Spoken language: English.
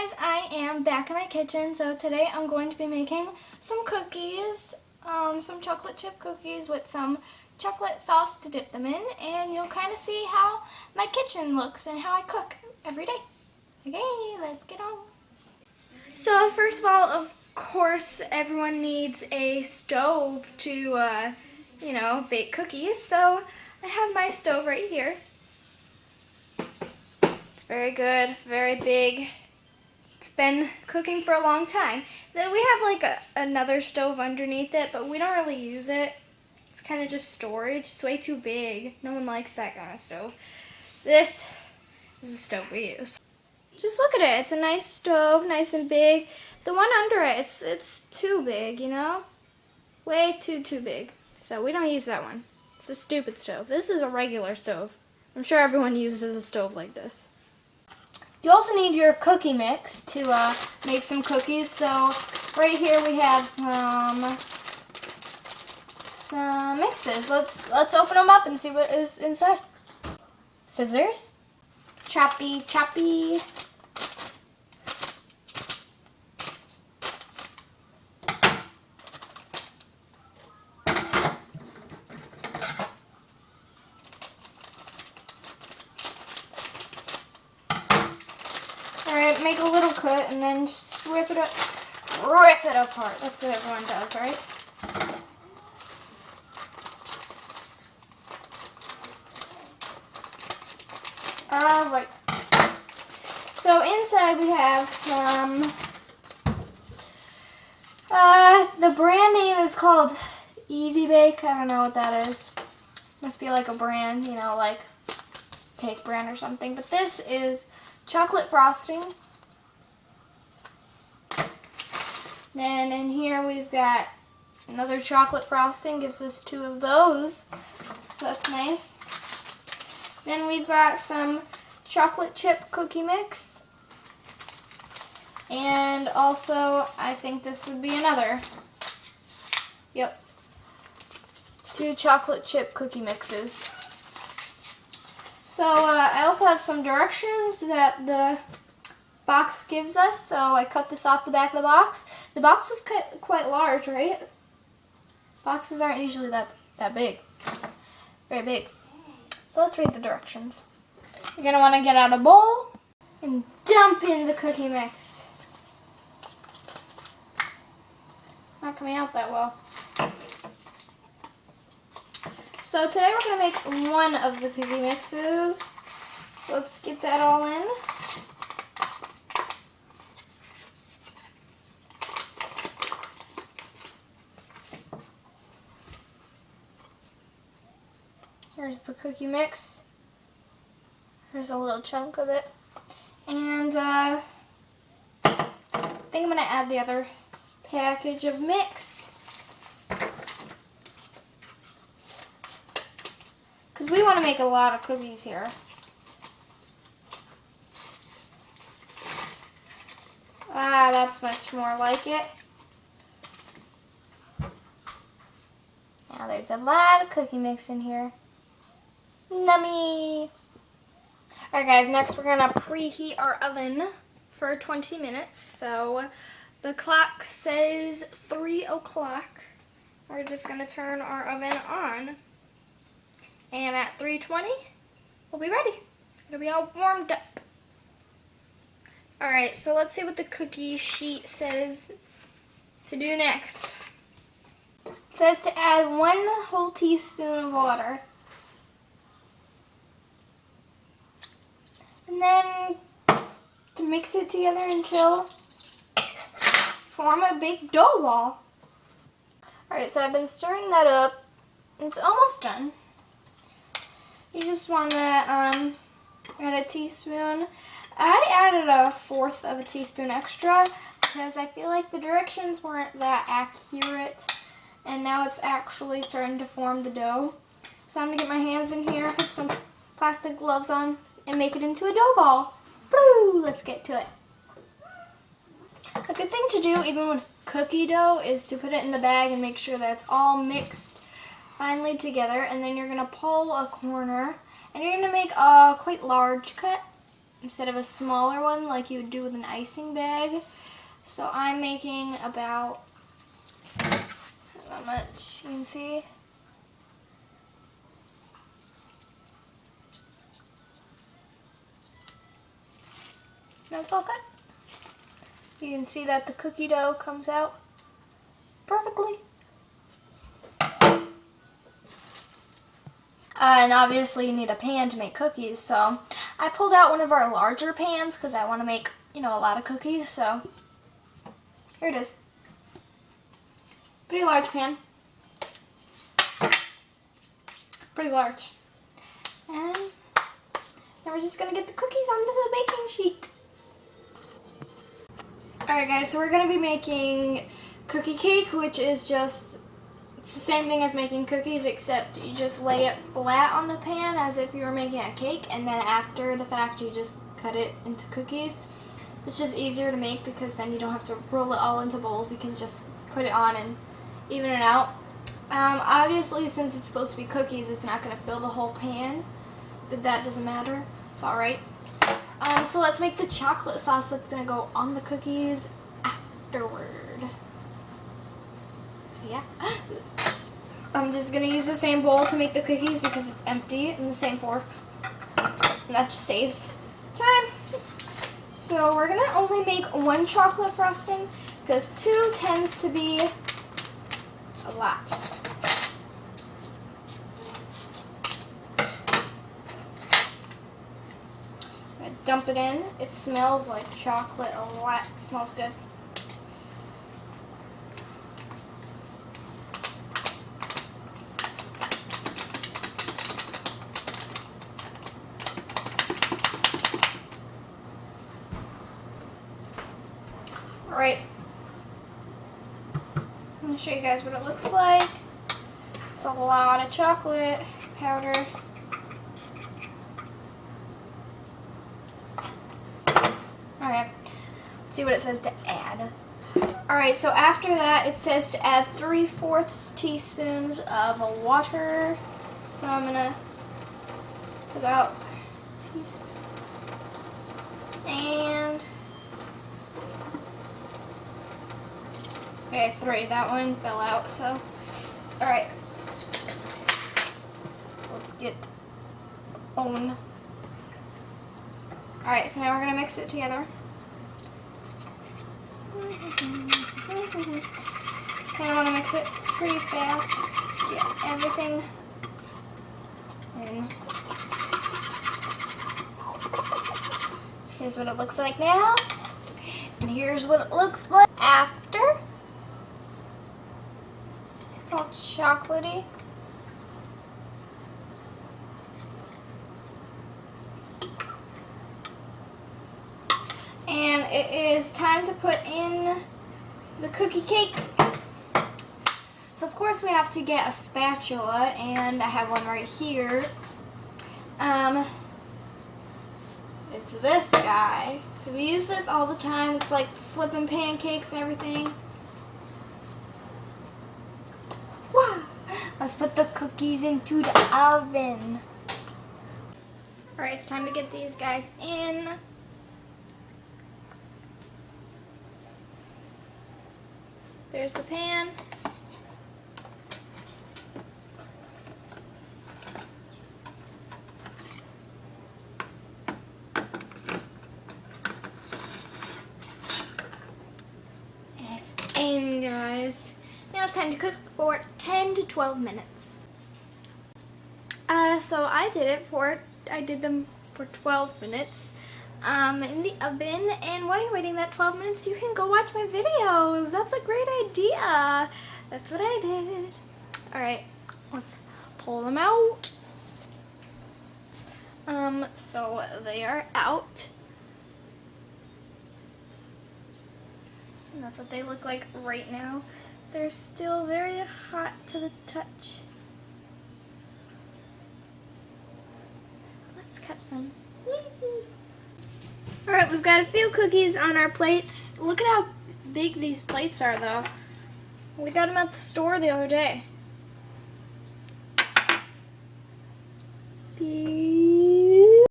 guys, I am back in my kitchen. So today I'm going to be making some cookies, some chocolate chip cookies with some chocolate sauce to dip them in, and you'll kind of see how my kitchen looks and how I cook every day. Okay, let's get on. So first of all, of course, everyone needs a stove to, bake cookies. So I have my stove right here. It's very good, very big. It's been cooking for a long time. Then we have like another stove underneath it, but we don't really use it. It's kind of just storage. It's way too big. No one likes that kind of stove. This is the stove we use. Just look at it. It's a nice stove, nice and big. The one under it, it's too big, you know? Way too big. So we don't use that one. It's a stupid stove. This is a regular stove. I'm sure everyone uses a stove like this. You also need your cookie mix to make some cookies. So right here we have some mixes. Let's open them up and see what is inside. Scissors, choppy. Alright, make a little cut and then just rip it apart. That's what everyone does, right? Alright. So inside we have some, the brand name is called Easy Bake. I don't know what that is. Must be like a brand, you know, like cake brand or something. But this is chocolate frosting. Then in here we've got another chocolate frosting, gives us 2 of those, so that's nice. Then we've got some chocolate chip cookie mix, and also I think this would be another. Yep, 2 chocolate chip cookie mixes. So I also have some directions that the box gives us, so I cut this off the back of the box. The box was quite large, right? Boxes aren't usually that big. Very big. So let's read the directions. You're going to want to get out a bowl and dump in the cookie mix. Not coming out that well. So today we're going to make one of the cookie mixes. So let's get that all in. Here's the cookie mix. Here's a little chunk of it. And I think I'm going to add the other package of mix. Because we want to make a lot of cookies here. Ah, that's much more like it. Now there's a lot of cookie mix in here. Nummy! Alright guys, next we're going to preheat our oven for 20 minutes. So the clock says 3 o'clock. We're just going to turn our oven on. And at 3:20, we'll be ready. It'll be all warmed up. Alright, so let's see what the cookie sheet says to do next. It says to add 1 whole teaspoon of water. And then to mix it together until form a big dough ball. Alright, so I've been stirring that up. It's almost done. You just want to add a teaspoon. I added 1/4 of a teaspoon extra because I feel like the directions weren't that accurate. And now it's actually starting to form the dough. So I'm going to get my hands in here, put some plastic gloves on, and make it into a dough ball. Woo! Let's get to it. A good thing to do, even with cookie dough, is to put it in the bag and make sure that it's all mixed finely together. And then you're going to pull a corner, and you're going to make a quite large cut. instead of a smaller one like you would do with an icing bag. So I'm making about, how much, you can see. That's all good. You can see that the cookie dough comes out perfectly. And obviously you need a pan to make cookies, so I pulled out one of our larger pans because I want to make, a lot of cookies, so here it is. Pretty large pan. Pretty large. And now we're just going to get the cookies onto the baking sheet. Alright guys, so we're going to be making cookie cake, which is just, it's the same thing as making cookies, except you just lay it flat on the pan as if you were making a cake, and then after the fact you just cut it into cookies. It's just easier to make because then you don't have to roll it all into bowls. You can just put it on and even it out. Obviously, since it's supposed to be cookies, it's not going to fill the whole pan, but that doesn't matter. It's alright. So let's make the chocolate sauce that's going to go on the cookies afterward. So yeah. I'm just going to use the same bowl to make the cookies because it's empty, and the same fork. And that just saves time. So we're going to only make one chocolate frosting because 2 tends to be a lot. I'm going to dump it in. It smells like chocolate a lot. It smells good. Alright, I'm going to show you guys what it looks like. It's a lot of chocolate powder. Alright, let's see what it says to add. Alright, so after that it says to add 3/4 teaspoons of water. So I'm going to, it's about a teaspoon. And okay, 3. That one fell out, so. Alright. Let's get on. Alright, so now we're going to mix it together. Kind of want to mix it pretty fast. Get everything in. So here's what it looks like now. And here's what it looks like after. It's all chocolatey. And it is time to put in the cookie cake. So of course we have to get a spatula, and I have one right here. It's this guy. So we use this all the time. It's like flipping pancakes and everything. Wow. Let's put the cookies into the oven. Alright, it's time to get these guys in. There's the pan. And it's in, guys. Now it's time to cook for 10 to 12 minutes. So I did them for 12 minutes. In the oven, and while you're waiting that 12 minutes you can go watch my videos. That's a great idea. That's what I did. Alright, let's pull them out. So they are out, and that's what they look like right now. They're still very hot to the touch. Let's cut them. Alright, we've got a few cookies on our plates. Look at how big these plates are, though. We got them at the store the other day. Beep.